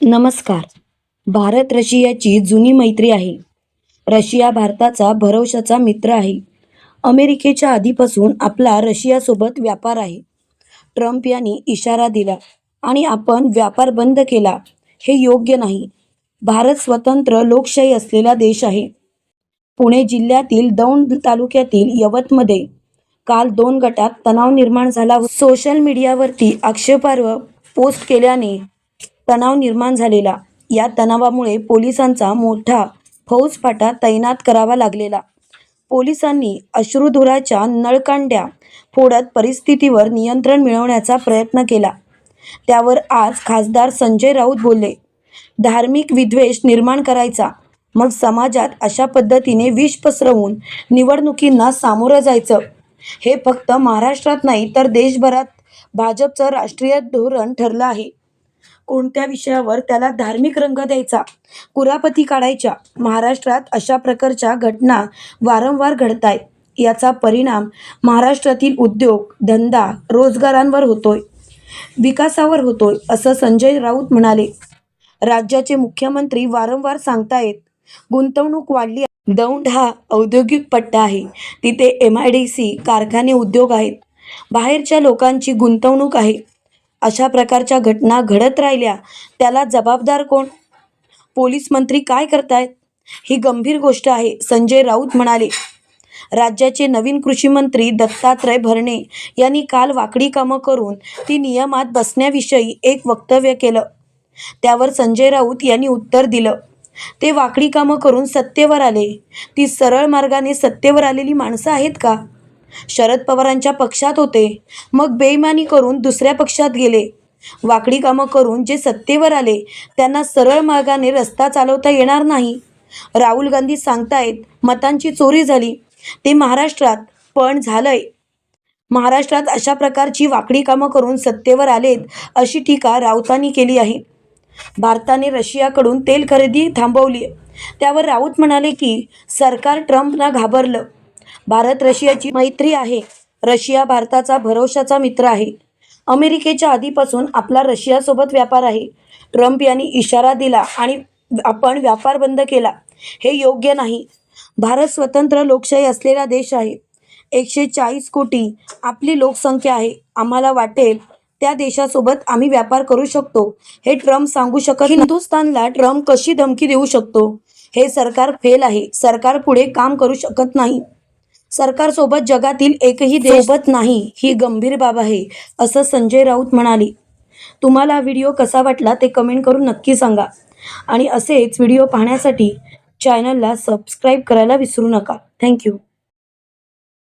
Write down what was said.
नमस्कार. भारत रशियाची जुनी मैत्री आहे. रशिया भारताचा भरवशाचा मित्र आहे. अमेरिकेच्या आधीपासून आपला रशियासोबत व्यापार आहे. ट्रम्प यांनी इशारा दिला आणि आपण व्यापार बंद केला. हे योग्य नाही. भारत स्वतंत्र लोकशाही असलेला देश आहे. पुणे जिल्ह्यातील दौंड तालुक्यातील यवतमध्ये काल 2 गटात तणाव निर्माण झाला. सोशल मीडियावरती आक्षेपार्ह पोस्ट केल्याने तणाव निर्माण झालेला. या तणावामुळे पोलिसांचा मोठा फौजफाटा तैनात करावा लागलेला. पोलिसांनी अश्रुधुराच्या नळकांड्या फोडत परिस्थितीवर नियंत्रण मिळवण्याचा प्रयत्न केला. त्यावर आज खासदार संजय राऊत बोलले, धार्मिक विद्वेष निर्माण करायचा, मग समाजात अशा पद्धतीने विष पसरवून निवडणुकींना सामोरं जायचं, हे फक्त महाराष्ट्रात नाही तर देशभरात भाजपचं राष्ट्रीय धोरण ठरलं आहे. कोणत्या विषयावर त्याला धार्मिक रंग द्यायचा, कुरापती काढायच्या. महाराष्ट्रात अशा प्रकारच्या घटना वारंवार घडतायत. याचा परिणाम महाराष्ट्रातील उद्योग, धंदा, रोजगारांवर होतोय, विकासावर होतोय, असं संजय राऊत म्हणाले. राज्याचे मुख्यमंत्री वारंवार सांगतायत, गुंतवणूक वाढली आहे. दौंड हा औद्योगिक पट्टा आहे. तिथे MIDC कारखाने, उद्योग आहेत. बाहेरच्या लोकांची गुंतवणूक आहे. अशा प्रकारच्या घटना घडत राहिल्या त्याला जबाबदार कोण? पोलीस मंत्री काय करतायत? ही गंभीर गोष्ट आहे, संजय राऊत म्हणाले. राज्याचे नवीन कृषी मंत्री दत्तात्रय भरणे यांनी काल वाकडी कामं करून ती नियमात बसण्याविषयी एक वक्तव्य केलं. त्यावर संजय राऊत यांनी उत्तर दिलं, ते वाकडी कामं करून सत्तेवर आले. ती सरळ मार्गाने सत्तेवर आलेली माणसं आहेत का? शरद पवारांच्या पक्षात होते, मग बेईमानी करून दुसऱ्या पक्षात गेले. वाकडी कामं करून जे सत्तेवर आले त्यांना सरळ मार्गाने रस्ता चालवता येणार नाही. राहुल गांधी सांगतायत मतांची चोरी झाली. ते महाराष्ट्रात पण झालंय. महाराष्ट्रात अशा प्रकारची वाकडी कामं करून सत्तेवर आलेत, अशी टीका राऊतांनी केली आहे. भारताने रशियाकडून तेल खरेदी थांबवली. त्यावर राऊत म्हणाले की सरकार ट्रम्पना घाबरलं. भारत रशियाची मैत्री आहे. रशिया भारताचा भरवशाचा मित्र आहे. अमेरिकेच्या आधीपासून आपला रशियासोबत व्यापार आहे. ट्रम्प यांनी इशारा दिला आणि आपण व्यापार बंद केला. हे योग्य नाही. भारत स्वतंत्र लोकशाही असलेला देश आहे. 140 कोटी आपली लोकसंख्या आहे. आम्हाला वाटेल त्या देशासोबत आम्ही व्यापार करू शकतो, हे ट्रम्प सांगू शकत. हिंदुस्थानला ट्रम्प कशी धमकी देऊ शकतो? हे सरकार फेल आहे. सरकार पुढे काम करू शकत नाही. सरकारसोबत जगातील एकही देश सोबत नाही. ही गंभीर बाब आहे, असं संजय राऊत म्हणाले. तुम्हाला हा व्हिडिओ कसा वाटला ते कमेंट करून नक्की सांगा आणि असेच व्हिडिओ पाहण्यासाठी चॅनलला सबस्क्राईब करायला विसरू नका. थँक्यू.